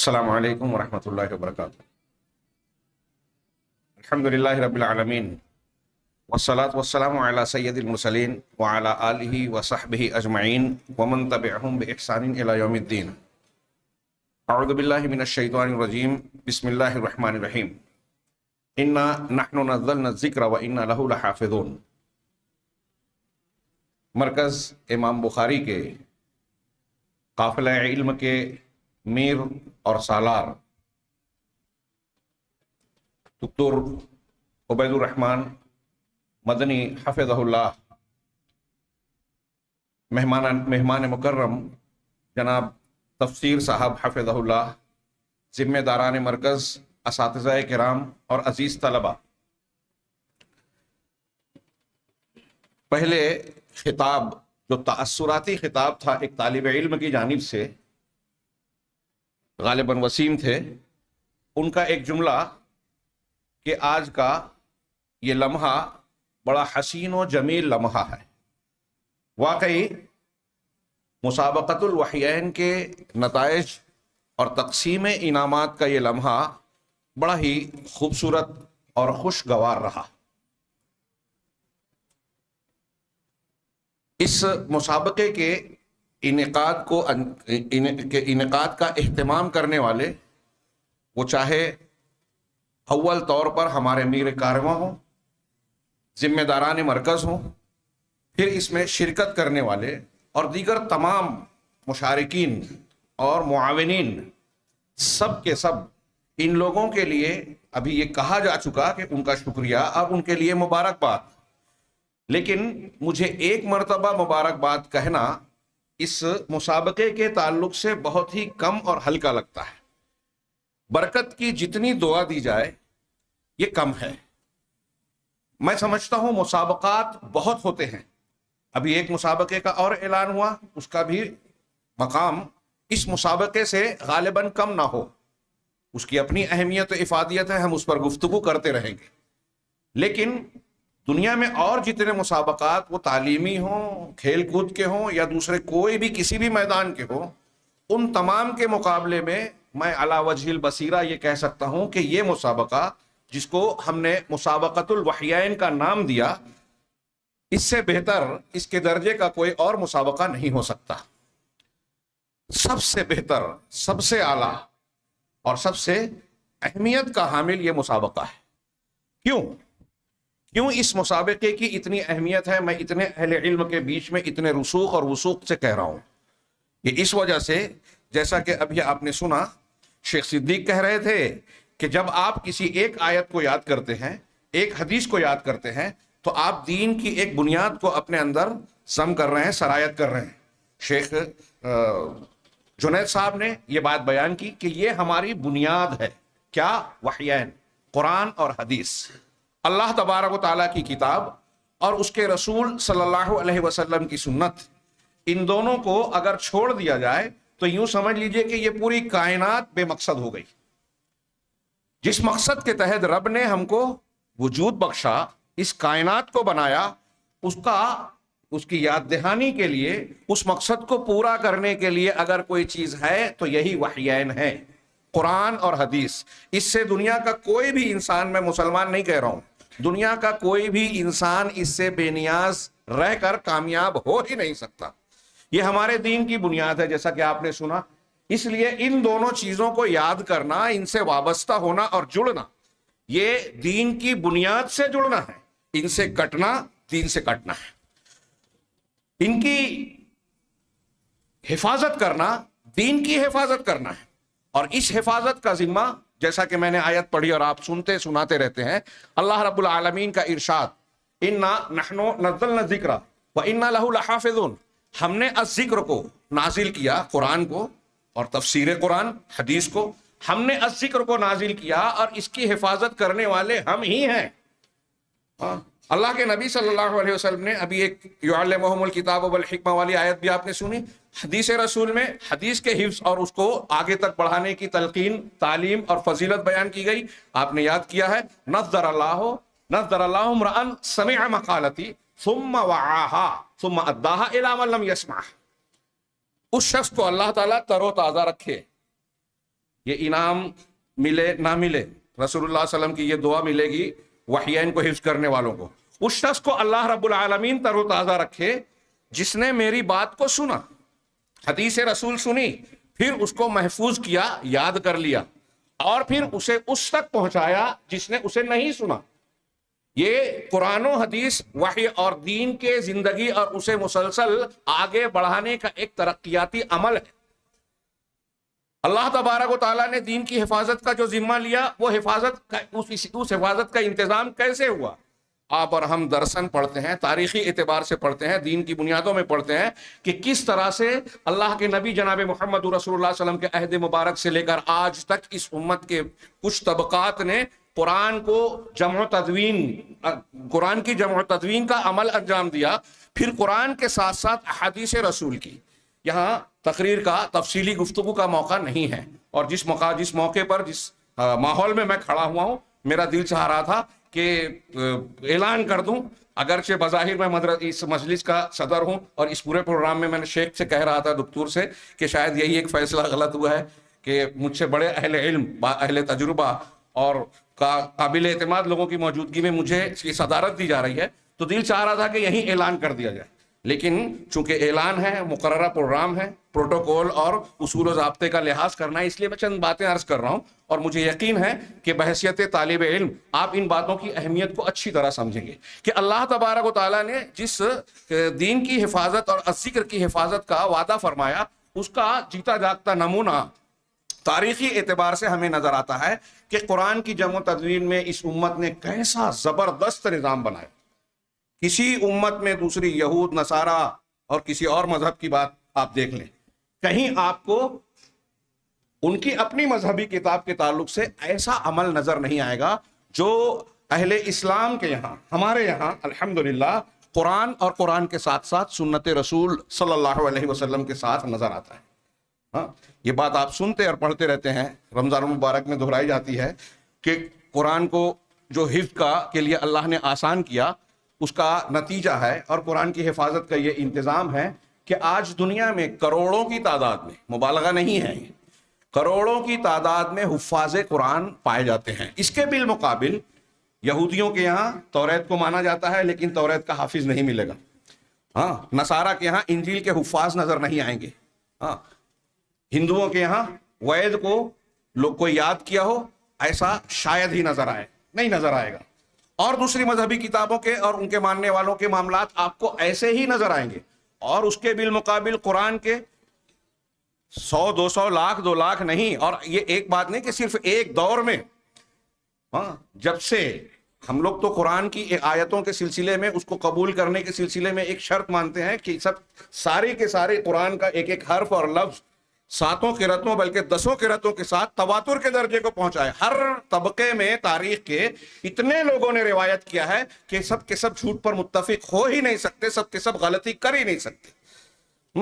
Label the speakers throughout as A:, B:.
A: السلام علیکم ورحمۃ اللہ وبرکاتہ۔ الحمدللہ رب العالمین والصلاة والسلام علی سید المرسلین وعلی آلہ وصحبہ اجمعین ومن تبعہم بإحسان الی یوم الدین۔ اعوذ باللہ من الشیطان الرجیم، بسم اللہ الرحمن الرحیم۔ انا نحن نزلنا الذکر وانا لہ لحافظون۔ مرکز امام بخاری کے قافلہ علم کے میر اور سالار دکتر عبید الرحمن مدنی حفظہ اللہ، مہمان مکرم جناب تفسیر صاحب حفظہ اللہ، ذمہ داران مرکز، اساتذہ کرام اور عزیز طلبہ، پہلے خطاب جو تأثراتی خطاب تھا ایک طالب علم کی جانب سے، غالباً وسیم تھے، ان کا ایک جملہ کہ آج کا یہ لمحہ بڑا حسین و جمیل لمحہ ہے۔ واقعی مسابقۃ الوحیین کے نتائج اور تقسیم انعامات کا یہ لمحہ بڑا ہی خوبصورت اور خوشگوار رہا۔ اس مسابقے کے انعقاد کا اہتمام کرنے والے، وہ چاہے اول طور پر ہمارے میر کارواں ہوں، ذمہ داران مرکز ہوں، پھر اس میں شرکت کرنے والے اور دیگر تمام مشارکین اور معاونین، سب کے سب ان لوگوں کے لیے ابھی یہ کہا جا چکا کہ ان کا شکریہ، اب ان کے لیے مبارکباد۔ لیکن مجھے ایک مرتبہ مبارکباد کہنا اس مسابقے کے تعلق سے بہت ہی کم اور ہلکا لگتا ہے۔ برکت کی جتنی دعا دی جائے یہ کم ہے۔ میں سمجھتا ہوں مسابقات بہت ہوتے ہیں، ابھی ایک مسابقے کا اور اعلان ہوا، اس کا بھی مقام اس مسابقے سے غالباً کم نہ ہو، اس کی اپنی اہمیت و افادیت ہے، ہم اس پر گفتگو کرتے رہیں گے۔ لیکن دنیا میں اور جتنے مسابقات، وہ تعلیمی ہوں، کھیل کود کے ہوں یا دوسرے کوئی بھی کسی بھی میدان کے ہوں، ان تمام کے مقابلے میں میں علی وجہ البصیرہ یہ کہہ سکتا ہوں کہ یہ مسابقہ، جس کو ہم نے مسابقۃ الوحیین کا نام دیا، اس سے بہتر، اس کے درجے کا کوئی اور مسابقہ نہیں ہو سکتا۔ سب سے بہتر، سب سے اعلیٰ اور سب سے اہمیت کا حامل یہ مسابقہ ہے۔ کیوں اس مسابقے کی اتنی اہمیت ہے؟ میں اتنے اہل علم کے بیچ میں اتنے رسوخ اور وثوق سے کہہ رہا ہوں، یہ اس وجہ سے، جیسا کہ ابھی آپ نے سنا، شیخ صدیق کہہ رہے تھے کہ جب آپ کسی ایک آیت کو یاد کرتے ہیں، ایک حدیث کو یاد کرتے ہیں، تو آپ دین کی ایک بنیاد کو اپنے اندر ضم کر رہے ہیں، سرایت کر رہے ہیں۔ شیخ جنید صاحب نے یہ بات بیان کی کہ یہ ہماری بنیاد ہے۔ کیا؟ وحیین، قرآن اور حدیث، اللہ تبارک و تعالیٰ کی کتاب اور اس کے رسول صلی اللہ علیہ وسلم کی سنت، ان دونوں کو اگر چھوڑ دیا جائے تو یوں سمجھ لیجئے کہ یہ پوری کائنات بے مقصد ہو گئی۔ جس مقصد کے تحت رب نے ہم کو وجود بخشا، اس کائنات کو بنایا، اس کی یاد دہانی کے لیے، اس مقصد کو پورا کرنے کے لیے اگر کوئی چیز ہے تو یہی وحیین ہے، قرآن اور حدیث۔ اس سے دنیا کا کوئی بھی انسان، میں مسلمان نہیں کہہ رہا ہوں، دنیا کا کوئی بھی انسان اس سے بے نیاز رہ کر کامیاب ہو ہی نہیں سکتا۔ یہ ہمارے دین کی بنیاد ہے، جیسا کہ آپ نے سنا۔ اس لیے ان دونوں چیزوں کو یاد کرنا، ان سے وابستہ ہونا اور جڑنا، یہ دین کی بنیاد سے جڑنا ہے۔ ان سے کٹنا دین سے کٹنا ہے۔ ان کی حفاظت کرنا دین کی حفاظت کرنا ہے۔ اور اس حفاظت کا ذمہ، جیسا کہ میں نے آیت پڑھی اور آپ سناتے رہتے ہیں، اللہ رب العالمین کا ارشاد، انا نحن نزلنا الذکر وانا لہ لحافظون، ہم نے الذکر کو نازل کیا، قرآن کو اور تفسیر قرآن، حدیث کو، ہم نے الذکر کو نازل کیا اور اس کی حفاظت کرنے والے ہم ہی ہیں۔ اللہ کے نبی صلی اللہ علیہ وسلم نے ابھی ایک یعلمہم الکتاب والحکمہ والی آیت بھی آپ نے سنی۔ حدیث رسول میں حدیث کے حفظ اور اس کو آگے تک بڑھانے کی تلقین، تعلیم اور فضیلت بیان کی گئی، آپ نے یاد کیا ہے، نظر اللہ امرأ سمع مقالتی ثم وعاها ثم اداها الى من لم يسمع۔ اس شخص کو اللہ تعالیٰ تر و تازہ رکھے، یہ انعام ملے نہ ملے، رسول اللہ صلی اللہ علیہ وسلم کی یہ دعا ملے گی وحیین کو حفظ کرنے والوں کو، اس شخص کو اللہ رب العالمین تر و تازہ رکھے جس نے میری بات کو سنا، حدیث رسول سنی، پھر اس کو محفوظ کیا، یاد کر لیا، اور پھر اسے اس تک پہنچایا جس نے اسے نہیں سنا۔ یہ قرآن و حدیث، وحی اور دین کے زندگی اور اسے مسلسل آگے بڑھانے کا ایک ترقیاتی عمل ہے۔ اللہ تبارک و تعالیٰ نے دین کی حفاظت کا جو ذمہ لیا، وہ حفاظت کا اس حفاظت کا انتظام کیسے ہوا؟ آپ اور ہم درسن پڑھتے ہیں، تاریخی اعتبار سے پڑھتے ہیں، دین کی بنیادوں میں پڑھتے ہیں کہ کس طرح سے اللہ کے نبی جناب محمد رسول اللہ صلی اللہ علیہ وسلم کے عہد مبارک سے لے کر آج تک اس امت کے کچھ طبقات نے قرآن کو قرآن کی جمع و تدوین کا عمل انجام دیا، پھر قرآن کے ساتھ ساتھ احادیث رسول کی۔ یہاں تقریر کا تفصیلی گفتگو کا موقع نہیں ہے، اور جس موقع پر جس ماحول میں میں کھڑا ہوا ہوں، میرا دل چاہ رہا تھا کہ اعلان کر دوں، اگرچہ بظاہر میں اس مجلس کا صدر ہوں، اور اس پورے پروگرام میں نے شیخ سے کہہ رہا تھا، دکتور سے، کہ شاید یہی ایک فیصلہ غلط ہوا ہے کہ مجھ سے بڑے اہل علم، اہل تجربہ اور قابل اعتماد لوگوں کی موجودگی میں مجھے اس کی صدارت دی جا رہی ہے، تو دل چاہ رہا تھا کہ یہیں اعلان کر دیا جائے، لیکن چونکہ اعلان ہے، مقررہ پروگرام ہے، پروٹوکول اور اصول و ضابطے کا لحاظ کرنا ہے، اس لیے میں چند باتیں عرض کر رہا ہوں، اور مجھے یقین ہے کہ بحیثیت طالب علم آپ ان باتوں کی اہمیت کو اچھی طرح سمجھیں گے کہ اللہ تبارک و تعالیٰ نے جس دین کی حفاظت اور ذکر کی حفاظت کا وعدہ فرمایا، اس کا جیتا جاگتا نمونہ تاریخی اعتبار سے ہمیں نظر آتا ہے کہ قرآن کی جمع و تدوین میں اس امت نے کیسا زبردست نظام بنایا۔ کسی امت میں دوسری یہود، نصارہ اور کسی اور مذہب کی بات آپ دیکھ لیں، کہیں آپ کو ان کی اپنی مذہبی کتاب کے تعلق سے ایسا عمل نظر نہیں آئے گا جو اہل اسلام کے یہاں، ہمارے یہاں الحمدللہ قرآن اور قرآن کے ساتھ ساتھ سنت رسول صلی اللہ علیہ وسلم کے ساتھ نظر آتا ہے۔ ہاں، یہ بات آپ سنتے اور پڑھتے رہتے ہیں، رمضان المبارک میں دہرائی جاتی ہے کہ قرآن کو جو حفظ کے لیے اللہ نے آسان کیا، اس کا نتیجہ ہے، اور قرآن کی حفاظت کا یہ انتظام ہے کہ آج دنیا میں کروڑوں کی تعداد میں، مبالغہ نہیں ہے، کروڑوں کی تعداد میں حفاظ قرآن پائے جاتے ہیں۔ اس کے بالمقابل یہودیوں کے یہاں توریت کو مانا جاتا ہے، لیکن توریت کا حافظ نہیں ملے گا۔ ہاں، نصارہ کے یہاں انجیل کے حفاظ نظر نہیں آئیں گے۔ ہاں، ہندوؤں کے یہاں وید کو لوگ کو یاد کیا ہو ایسا شاید ہی نہیں نظر آئے گا، اور دوسری مذہبی کتابوں کے اور ان کے ماننے والوں کے معاملات آپ کو ایسے ہی نظر آئیں گے، اور اس کے بالمقابل قرآن کے 100 200 لاکھ 2 لاکھ نہیں، اور یہ ایک بات نہیں کہ صرف ایک دور میں، ہاں، جب سے ہم لوگ تو قرآن کی آیتوں کے سلسلے میں اس کو قبول کرنے کے سلسلے میں ایک شرط مانتے ہیں کہ سارے کے سارے قرآن کا ایک ایک حرف اور لفظ 7 قرأتوں بلکہ 10 قرأتوں کے ساتھ تواتر کے درجے کو پہنچائے۔ ہر طبقے میں تاریخ کے اتنے لوگوں نے روایت کیا ہے کہ سب کے سب جھوٹ پر متفق ہو ہی نہیں سکتے، سب کے سب غلطی کر ہی نہیں سکتے۔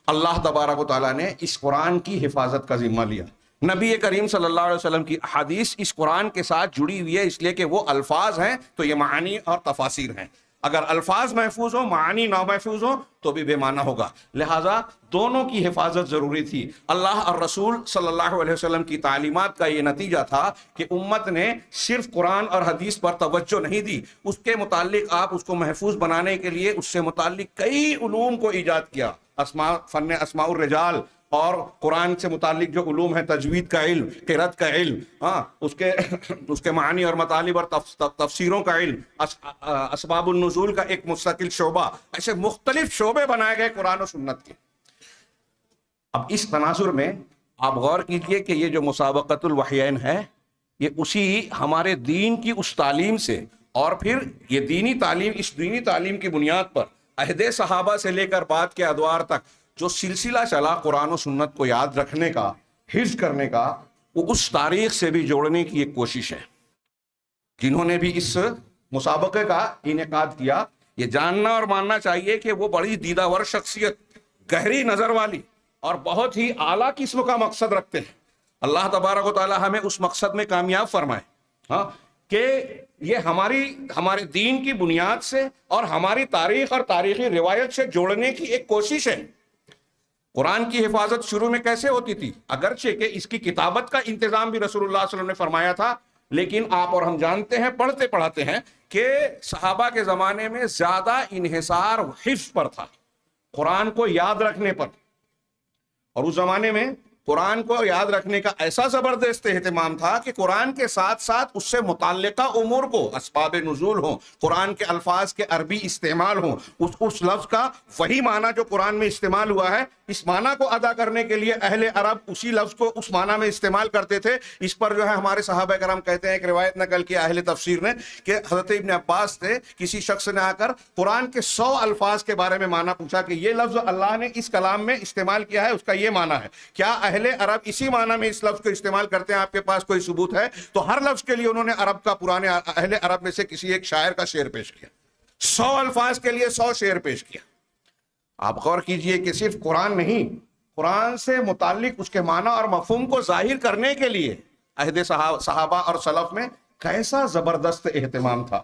A: اللہ تبارک و تعالیٰ نے اس قرآن کی حفاظت کا ذمہ لیا۔ نبی کریم صلی اللہ علیہ وسلم کی احادیث اس قرآن کے ساتھ جڑی ہوئی ہے، اس لیے کہ وہ الفاظ ہیں تو یہ معانی اور تفاسیر ہیں۔ اگر الفاظ محفوظ ہوں، معانی نہ محفوظ ہوں تو بھی بے معنی ہوگا، لہٰذا دونوں کی حفاظت ضروری تھی۔ اللہ اور رسول صلی اللہ علیہ وسلم کی تعلیمات کا یہ نتیجہ تھا کہ امت نے صرف قرآن اور حدیث پر توجہ نہیں دی، اس کے متعلق آپ اس کو محفوظ بنانے کے لیے اس سے متعلق کئی علوم کو ایجاد کیا، فن اسماء الرجال، اور قرآن سے متعلق جو علوم ہیں، تجوید کا علم، قرأت کا علم، ہاں، اس کے معانی اور مطالب اور تفسیروں کا علم، اسباب النزول کا ایک مستقل شعبہ، ایسے مختلف شعبے بنائے گئے قرآن و سنت کے۔ اب اس تناظر میں آپ غور کیجئے کہ یہ جو مسابقۃ الوحیین ہے، یہ اسی ہمارے دین کی اس تعلیم سے، اور پھر یہ دینی تعلیم، اس دینی تعلیم کی بنیاد پر عہد صحابہ سے لے کر بعد کے ادوار تک جو سلسلہ چلا قرآن و سنت کو یاد رکھنے کا، حفظ کرنے کا، وہ اس تاریخ سے بھی جوڑنے کی ایک کوشش ہے۔ جنہوں نے بھی اس مسابقے کا انعقاد کیا، یہ جاننا اور ماننا چاہیے کہ وہ بڑی دیدہ ور شخصیت، گہری نظر والی اور بہت ہی اعلیٰ قسم کا مقصد رکھتے ہیں۔ اللہ تبارک و تعالی ہمیں اس مقصد میں کامیاب فرمائے، ہاں، کہ یہ ہمارے دین کی بنیاد سے اور ہماری تاریخ اور تاریخی روایت سے جوڑنے کی ایک کوشش ہے۔ قرآن کی حفاظت شروع میں کیسے ہوتی تھی؟ اگرچہ کہ اس کی کتابت کا انتظام بھی رسول اللہ صلی اللہ علیہ وسلم نے فرمایا تھا، لیکن آپ اور ہم جانتے ہیں، پڑھتے پڑھاتے ہیں کہ صحابہ کے زمانے میں زیادہ انحصار حفظ پر تھا، قرآن کو یاد رکھنے پر. اور اس زمانے میں قرآن کو یاد رکھنے کا ایسا زبردست اہتمام تھا کہ قرآن کے ساتھ ساتھ اس سے متعلقہ امور کو، اسباب نزول ہوں، قرآن کے الفاظ کے عربی استعمال ہوں، اس لفظ کا وہی معنی جو قرآن میں استعمال ہوا ہے، اس معنی کو ادا کرنے کے لیے اہل عرب اسی لفظ کو اس معنی میں استعمال کرتے تھے. اس پر جو ہے ہمارے صحابہ کرام کہتے ہیں، ایک روایت نقل کیا اہل تفسیر نے کہ حضرت ابن عباس سے کسی شخص نے آ کر قرآن کے 100 الفاظ کے بارے میں معنی پوچھا کہ یہ لفظ اللہ نے اس کلام میں استعمال کیا ہے، اس کا یہ معنی ہے، کیا اہل عرب اسی معنی میں اس لفظ کو استعمال کرتے ہیں؟ آپ کے پاس کوئی ثبوت ہے؟ تو ہر لفظ کے لیے انہوں نے عرب کا، پرانے اہل عرب میں سے کسی ایک شاعر کا شعر پیش کیا، 100 الفاظ کے لیے 100 شعر پیش کیا. آپ غور کیجئے کہ صرف قرآن نہیں، قرآن سے متعلق اس کے معنی اور مفہوم کو ظاہر کرنے کے لیے عہد صحابہ اور سلف میں کیسا زبردست اہتمام تھا.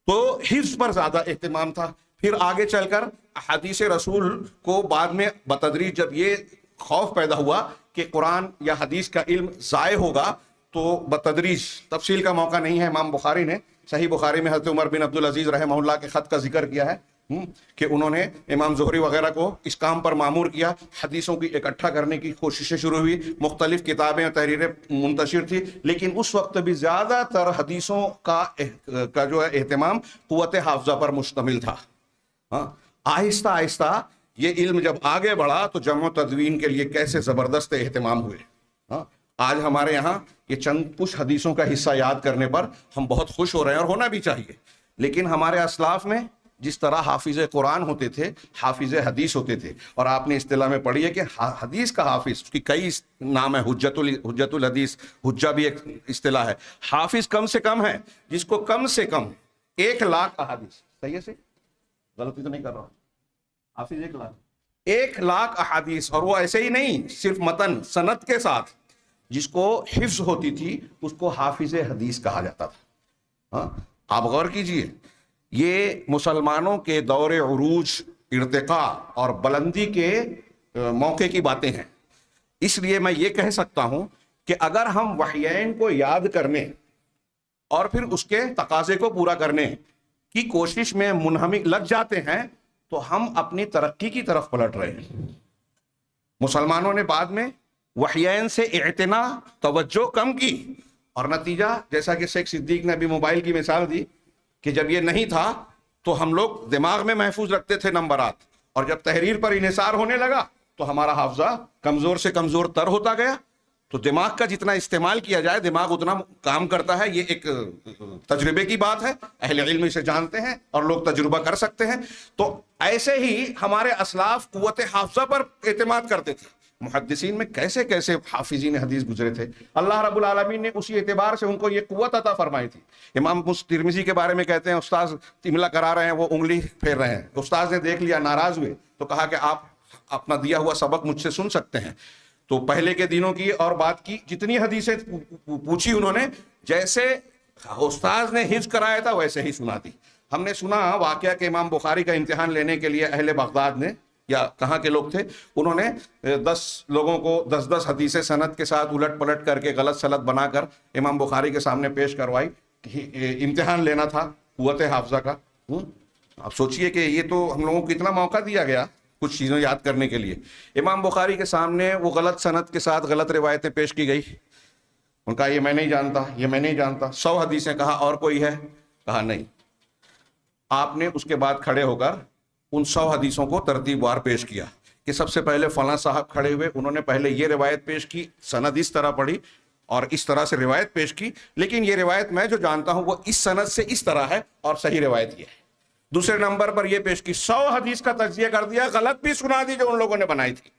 A: تو حفظ پر زیادہ اہتمام تھا. پھر آگے چل کر حدیث رسول کو بعد میں بتدریج جب یہ خوف پیدا ہوا کہ قرآن یا حدیث کا علم ضائع ہوگا، تو بتدریج، تفصیل کا موقع نہیں ہے، امام بخاری نے صحیح بخاری میں حضرت عمر بن عبدالعزیز رحمہ اللہ کے خط کا ذکر کیا ہے کہ انہوں نے امام زہری وغیرہ کو اس کام پر مامور کیا، حدیثوں کی اکٹھا کرنے کی کوششیں شروع ہوئی، مختلف کتابیں اور تحریریں منتشر تھی، لیکن اس وقت بھی زیادہ تر حدیثوں کا جو ہے اہتمام قوت حافظہ پر مشتمل تھا. آہستہ آہستہ یہ علم جب آگے بڑھا تو جمع و تدوین کے لیے کیسے زبردست اہتمام ہوئے. آج ہمارے یہاں یہ چند کچھ حدیثوں کا حصہ یاد کرنے پر ہم بہت خوش ہو رہے ہیں، اور ہونا بھی چاہیے، لیکن ہمارے اسلاف میں جس طرح حافظ قرآن ہوتے تھے، حافظ حدیث ہوتے تھے. اور آپ نے اصطلاح میں پڑھی ہے کہ حدیث کا حافظ، اس کی کئی نام ہے، حجت الحدیث، حجہ بھی ایک اصطلاح ہے. حافظ کم سے کم ہے جس کو کم سے کم 1,00,000 احادیث، صحیح سے غلطی تو نہیں کر رہا ہوں، حافظ 1,00,000 احادیث، اور وہ ایسے ہی نہیں، صرف متن سند کے ساتھ، جس کو حفظ ہوتی تھی اس کو حافظ حدیث کہا جاتا تھا. آپ غور کیجئے، یہ مسلمانوں کے دور عروج، ارتقاء اور بلندی کے موقع کی باتیں ہیں. اس لیے میں یہ کہہ سکتا ہوں کہ اگر ہم وحیین کو یاد کرنے اور پھر اس کے تقاضے کو پورا کرنے کی کوشش میں منہمک لگ جاتے ہیں تو ہم اپنی ترقی کی طرف پلٹ رہے ہیں. مسلمانوں نے بعد میں وحیین سے اعتنا، توجہ کم کی، اور نتیجہ جیسا کہ شیخ صدیق نے ابھی موبائل کی مثال دی کہ جب یہ نہیں تھا تو ہم لوگ دماغ میں محفوظ رکھتے تھے نمبرات، اور جب تحریر پر انحصار ہونے لگا تو ہمارا حافظہ کمزور سے کمزور تر ہوتا گیا. تو دماغ کا جتنا استعمال کیا جائے دماغ اتنا کام کرتا ہے. یہ ایک تجربے کی بات ہے، اہل علم اسے جانتے ہیں اور لوگ تجربہ کر سکتے ہیں. تو ایسے ہی ہمارے اسلاف قوت حافظہ پر اعتماد کرتے تھے. محدثین میں کیسے کیسے حافظین حدیث گزرے تھے، اللہ رب العالمین نے اسی اعتبار سے ان کو یہ قوت عطا فرمائی تھی. امام ترمذی کے بارے میں کہتے ہیں، استاذ املا کرا رہے ہیں، وہ انگلی پھیر رہے ہیں، استاذ نے دیکھ لیا، ناراض ہوئے تو کہا کہ آپ اپنا دیا ہوا سبق مجھ سے سن سکتے ہیں. تو پہلے کے دنوں کی اور بات کی جتنی حدیثیں پوچھی انہوں نے، جیسے استاذ نے حفظ کرایا تھا ویسے ہی سنا دی. ہم نے سنا واقعہ کہ امام بخاری کا امتحان لینے کے لیے اہل بغداد نے، یا کہاں کے لوگ تھے، انہوں نے 10 لوگوں کو 10 حدیثیں سند کے ساتھ الٹ پلٹ کر کے غلط سلط بنا کر امام بخاری کے سامنے پیش کروائی. امتحان لینا تھا قوت حافظہ کا. آپ سوچئے کہ یہ تو ہم لوگوں کو کتنا موقع دیا گیا کچھ چیزیں یاد کرنے کے لیے. امام بخاری کے سامنے وہ غلط سند کے ساتھ غلط روایتیں پیش کی گئی. ان کا یہ میں نہیں جانتا، یہ میں نہیں جانتا. 100 حدیثیں کہا اور کوئی ہے؟ کہا نہیں. آپ نے اس کے بعد کھڑے ہو کر ان 100 حدیثوں کو ترتیب وار پیش کیا کہ سب سے پہلے فلاں صاحب کھڑے ہوئے، انہوں نے پہلے یہ روایت پیش کی، سند اس طرح پڑھی اور اس طرح سے روایت پیش کی، لیکن یہ روایت میں جو جانتا ہوں وہ اس سند سے اس طرح ہے اور صحیح روایت یہ ہے. دوسرے نمبر پر یہ پیش کی، 100 حدیث کا تجزیہ کر دیا، غلط بھی سنا دی جو ان لوگوں نے بنائی تھی.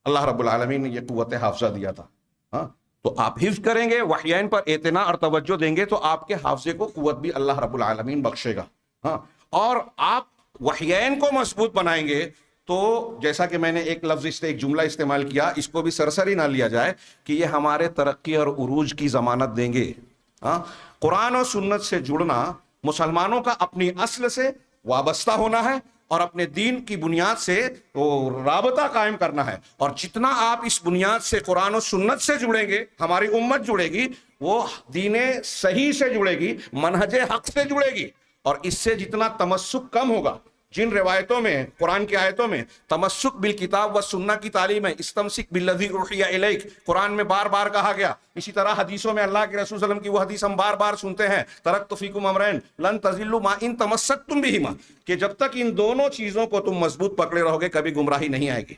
A: اللہ رب العالمین نے یہ قوت حافظہ دیا تھا. تو آپ حفظ کریں گے، وحیین پر اعتنا اور توجہ دیں گے تو آپ کے حافظے کو قوت بھی اللہ رب العالمین بخشے گا. اور آپ وحیین کو مضبوط بنائیں گے تو جیسا کہ میں نے ایک لفظ ایک جملہ استعمال کیا، اس کو بھی سرسری نہ لیا جائے کہ یہ ہمارے ترقی اور عروج کی ضمانت دیں گے. قرآن اور سنت سے جڑنا مسلمانوں کا اپنی اصل سے وابستہ ہونا ہے اور اپنے دین کی بنیاد سے رابطہ قائم کرنا ہے. اور جتنا آپ اس بنیاد سے قرآن و سنت سے جڑیں گے, ہماری امت جڑے گی, وہ دین صحیح سے جڑے گی, منہج حق سے جڑے گی. اور اس سے جتنا تمسک کم ہوگا, جن روایتوں میں قرآن کی آیتوں میں تمسک بالکتاب و سنہ کی تعلیم ہے, استمسک بالذی اوحی الیک قرآن میں بار بار کہا گیا, اسی طرح حدیثوں میں اللہ کے رسول صلی اللہ علیہ وسلم کی وہ حدیث ہم بار بار سنتے ہیں, ترکت فیکم امرین لن تضلوا ما ان تمسکتم بہما, کہ جب تک ان دونوں چیزوں کو تم مضبوط پکڑے رہو گے کبھی گمراہی نہیں آئے گی.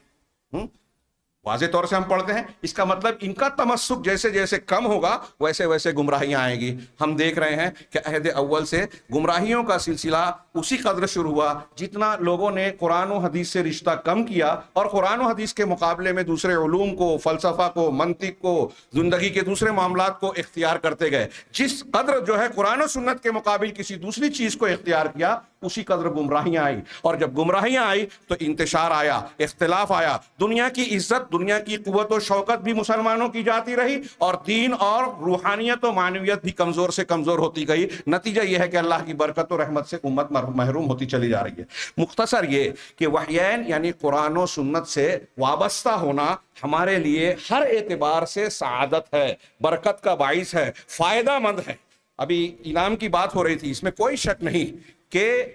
A: واضح طور سے ہم پڑھتے ہیں, اس کا مطلب ان کا تمسک جیسے جیسے کم ہوگا ویسے ویسے گمراہیاں آئیں گی. ہم دیکھ رہے ہیں کہ عہد اول سے گمراہیوں کا سلسلہ اسی قدر شروع ہوا جتنا لوگوں نے قرآن و حدیث سے رشتہ کم کیا اور قرآن و حدیث کے مقابلے میں دوسرے علوم کو, فلسفہ کو, منطق کو, زندگی کے دوسرے معاملات کو اختیار کرتے گئے. جس قدر جو ہے قرآن و سنت کے مقابل کسی دوسری چیز کو اختیار کیا اسی قدر گمراہیاں آئی, اور جب گمراہیاں آئی تو انتشار آیا, اختلاف آیا, دنیا کی عزت, دنیا کی قوت و شوکت بھی مسلمانوں کی جاتی رہی, اور دین اور روحانیت و معنویت بھی کمزور سے کمزور ہوتی گئی. نتیجہ یہ ہے کہ اللہ کی برکت و رحمت سے امت محروم ہوتی چلی جا رہی ہے. مختصر یہ کہ وحیین یعنی قرآن و سنت سے وابستہ ہونا ہمارے لیے ہر اعتبار سے سعادت ہے, برکت کا باعث ہے, فائدہ مند ہے. ابھی انعام کی بات ہو رہی تھی, اس میں کوئی شک نہیں کہ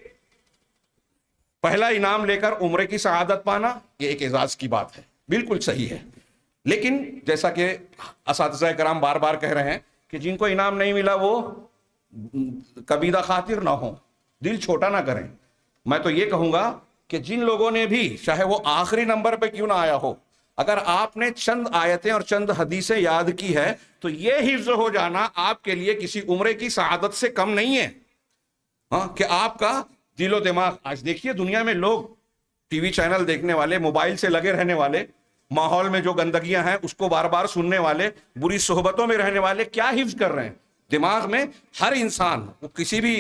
A: پہلا انعام لے کر عمرے کی سعادت پانا یہ ایک اعزاز کی بات ہے, بالکل صحیح ہے. لیکن جیسا کہ اساتذہ کرام بار بار کہہ رہے ہیں کہ جن کو انعام نہیں ملا وہ کبیدہ خاطر نہ ہوں, دل چھوٹا نہ کریں. میں تو یہ کہوں گا کہ جن لوگوں نے بھی, چاہے وہ آخری نمبر پہ کیوں نہ آیا ہو, اگر آپ نے چند آیتیں اور چند حدیثیں یاد کی ہے تو یہ حفظ ہو جانا آپ کے لیے کسی عمرے کی سعادت سے کم نہیں ہے. کہ آپ کا دل و دماغ, آج دیکھیے دنیا میں لوگ ٹی وی چینل دیکھنے والے, موبائل سے لگے رہنے والے, ماحول میں جو گندگیاں ہیں اس کو بار بار سننے والے, بری صحبتوں میں رہنے والے, کیا حفظ کر رہے ہیں دماغ میں. ہر انسان وہ کسی بھی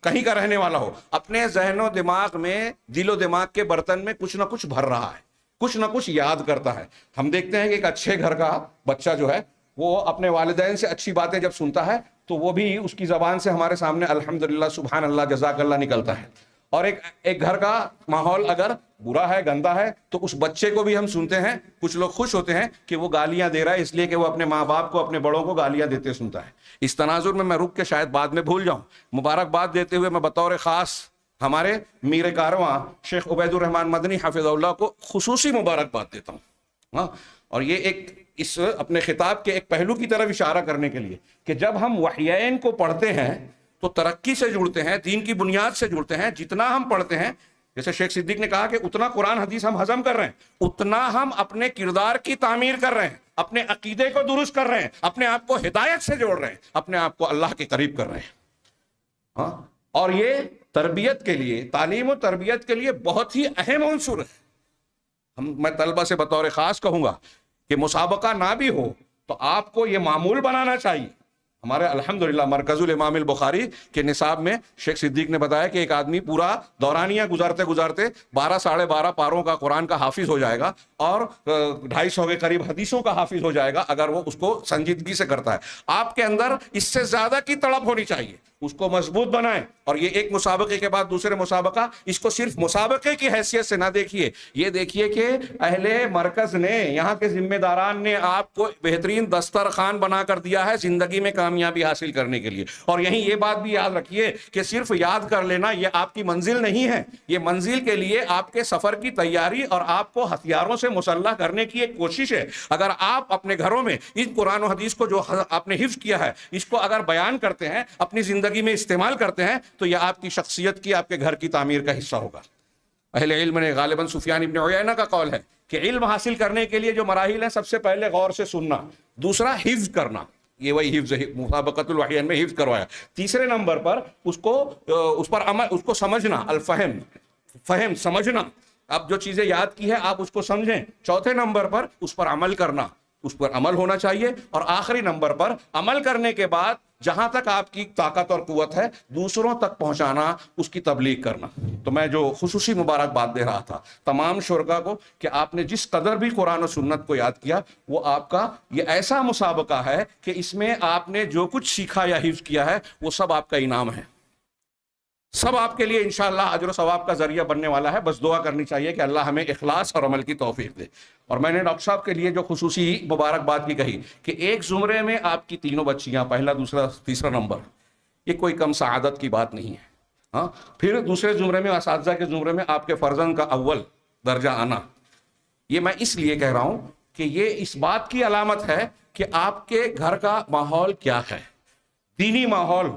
A: کہیں کا رہنے والا ہو, اپنے ذہن و دماغ میں, دل و دماغ کے برتن میں کچھ نہ کچھ بھر رہا ہے, کچھ نہ کچھ یاد کرتا ہے. ہم دیکھتے ہیں کہ ایک اچھے گھر کا بچہ جو ہے وہ اپنے والدین سے اچھی باتیں جب سنتا ہے تو وہ بھی اس کی زبان سے ہمارے سامنے الحمدللہ, سبحان اللہ, جزاک اللہ نکلتا ہے. اور ایک گھر کا ماحول اگر برا ہے, گندا ہے, تو اس بچے کو بھی ہم سنتے ہیں, کچھ لوگ خوش ہوتے ہیں کہ وہ گالیاں دے رہا ہے اس لیے کہ وہ اپنے ماں باپ کو, اپنے بڑوں کو گالیاں دیتے سنتا ہے. اس تناظر میں رک کے شاید بعد میں بھول جاؤں, مبارکباد دیتے ہوئے میں بطور خاص ہمارے میر کارواں شیخ عبید الرحمن مدنی حافظ اللہ کو خصوصی مبارکباد دیتا ہوں. اور یہ ایک اس اپنے خطاب کے ایک پہلو کی طرف اشارہ کرنے کے لیے کہ جب ہم وحیین کو پڑھتے ہیں تو ترقی سے جڑتے ہیں, دین کی بنیاد سے جڑتے ہیں. جتنا ہم پڑھتے ہیں, جیسے شیخ صدیق نے کہا کہ اتنا قرآن حدیث ہم ہضم کر رہے ہیں, اتنا ہم اپنے کردار کی تعمیر کر رہے ہیں, اپنے عقیدے کو درست کر رہے ہیں, اپنے آپ کو ہدایت سے جوڑ رہے ہیں, اپنے آپ کو اللہ کے قریب کر رہے ہیں. اور یہ تربیت کے لیے, تعلیم و تربیت کے لیے بہت ہی اہم عنصر ہے. میں طلبہ سے بطور خاص کہوں گا کہ مسابقہ نہ بھی ہو تو آپ کو یہ معمول بنانا چاہیے. ہمارے الحمدللہ مرکز الامام البخاری کے نصاب میں شیخ صدیق نے بتایا کہ ایک آدمی پورا دورانیہ گزارتے گزارتے 12 پاروں کا قرآن کا حافظ ہو جائے گا اور 250 کے قریب حدیثوں کا حافظ ہو جائے گا اگر وہ اس کو سنجیدگی سے کرتا ہے. آپ کے اندر اس سے زیادہ کی طلب ہونی چاہیے, اس کو مضبوط بنائیں. اور یہ ایک مسابقے کے بعد دوسرے مسابقہ, اس کو صرف مسابقے کی حیثیت سے نہ دیکھیے, یہ دیکھیے کہ اہل مرکز نے, یہاں کے ذمہ داران نے آپ کو بہترین دسترخوان بنا کر دیا ہے زندگی میں کامیابی حاصل کرنے کے لیے. اور یہیں یہ بات بھی یاد رکھیے کہ صرف یاد کر لینا یہ آپ کی منزل نہیں ہے, یہ منزل کے لیے آپ کے سفر کی تیاری اور آپ کو ہتھیاروں سے مسلح کرنے کی ایک کوشش ہے. اگر آپ اپنے گھروں میں اس قرآن و حدیث کو جو آپ نے حفظ کیا ہے اس کو اگر بیان کرتے ہیں, اپنی زندگی میں استعمال کرتے ہیں, تو یہ آپ کی شخصیت کی, آپ کے گھر کی تعمیر کا حصہ ہوگا. اہل علم نے, غالباً سفیان ابن عیینہ کا قول ہے کہ علم حاصل کرنے کے لیے جو مراحل ہیں, سب سے پہلے غور سے سننا, دوسرا حفظ کرنا, یہ وہی حفظ مسابقۃ الوحیین میں حفظ کروایا. تیسرے نمبر پر اس پر عمل, اس کو سمجھنا, فہم سمجھنا, اب جو چیزیں یاد کی ہے آپ اس کو سمجھیں. چوتھے نمبر پر اس پر عمل کرنا, اس پر عمل ہونا چاہیے. اور آخری نمبر پر عمل کرنے کے بعد جہاں تک آپ کی طاقت اور قوت ہے دوسروں تک پہنچانا, اس کی تبلیغ کرنا. تو میں جو خصوصی مبارکباد دے رہا تھا تمام شرکا کو کہ آپ نے جس قدر بھی قرآن و سنت کو یاد کیا, وہ آپ کا یہ ایسا مسابقہ ہے کہ اس میں آپ نے جو کچھ سیکھا یا حفظ کیا ہے وہ سب آپ کا انعام ہے. سب آپ کے لیے انشاءاللہ اجر و ثواب کا ذریعہ بننے والا ہے. بس دعا کرنی چاہیے کہ اللہ ہمیں اخلاص اور عمل کی توفیق دے. اور میں نے ڈاکٹر صاحب کے لیے جو خصوصی مبارکباد بھی کہی کہ ایک زمرے میں آپ کی تینوں بچیاں، پہلا دوسرا تیسرا نمبر، یہ کوئی کم سعادت کی بات نہیں ہے. ہاں، پھر دوسرے زمرے میں اساتذہ کے زمرے میں آپ کے فرزند کا اول درجہ آنا، یہ میں اس لیے کہہ رہا ہوں کہ یہ اس بات کی علامت ہے کہ آپ کے گھر کا ماحول کیا ہے. دینی ماحول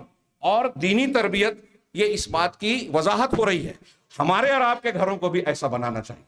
A: اور دینی تربیت، یہ اس بات کی وضاحت ہو رہی ہے. ہمارے اور آپ کے گھروں کو بھی ایسا بنانا چاہیے.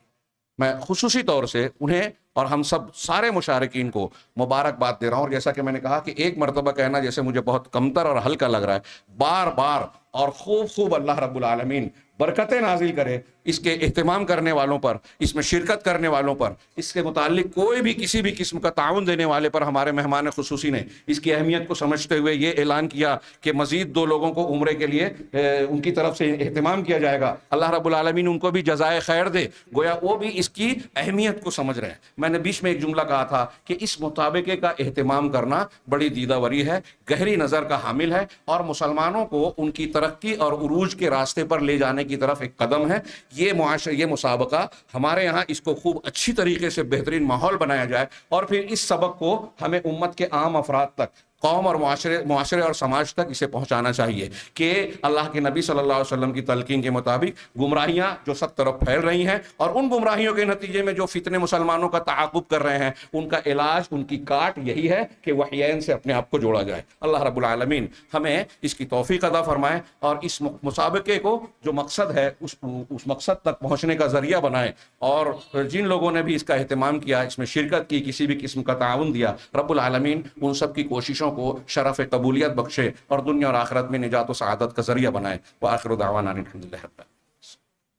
A: میں خصوصی طور سے انہیں اور ہم سب سارے مشارکین کو مبارکباد دے رہا ہوں. اور جیسا کہ میں نے کہا کہ ایک مرتبہ کہنا جیسے مجھے بہت کمتر اور ہلکا لگ رہا ہے، بار بار اور خوب اللہ رب العالمین برکتیں نازل کرے اس کے اہتمام کرنے والوں پر، اس میں شرکت کرنے والوں پر، اس کے متعلق کوئی بھی کسی بھی قسم کا تعاون دینے والے پر. ہمارے مہمان خصوصی نے اس کی اہمیت کو سمجھتے ہوئے یہ اعلان کیا کہ مزید 2 لوگوں کو عمرے کے لیے ان کی طرف سے اہتمام کیا جائے گا. اللہ رب العالمین ان کو بھی جزائے خیر دے، گویا وہ بھی اس کی اہمیت کو سمجھ رہے ہیں. میں نے بیچ میں ایک جملہ کہا تھا کہ اس مطابقے کا اہتمام کرنا بڑی دیدہوری ہے، گہری نظر کا حامل ہے، اور مسلمانوں کو ان کی ترقی اور عروج کے راستے پر لے جانے کی طرف ایک قدم ہے. یہ مسابقہ ہمارے یہاں اس کو خوب اچھی طریقے سے بہترین ماحول بنایا جائے، اور پھر اس سبق کو ہمیں امت کے عام افراد تک، قوم اور معاشرے اور سماج تک اسے پہنچانا چاہیے کہ اللہ کے نبی صلی اللہ علیہ وسلم کی تلقین کے مطابق گمراہیاں جو سب طرف پھیل رہی ہیں، اور ان گمراہیوں کے نتیجے میں جو فتنے مسلمانوں کا تعاقب کر رہے ہیں، ان کا علاج، ان کی کاٹ یہی ہے کہ وحیین سے اپنے آپ کو جوڑا جائے. اللہ رب العالمین ہمیں اس کی توفیق عطا فرمائے، اور اس مسابقے کو جو مقصد ہے اس مقصد تک پہنچنے کا ذریعہ بنائے. اور جن لوگوں نے بھی اس کا اہتمام کیا، اس میں شرکت کی، کسی بھی قسم کا تعاون دیا، رب العالمین ان سب کی کوششوں کو شرف قبولیت بخشے اور دنیا اور آخرت میں نجات و سعادت کا ذریعہ بنائے. وآخر دعوانا الحمدللہ.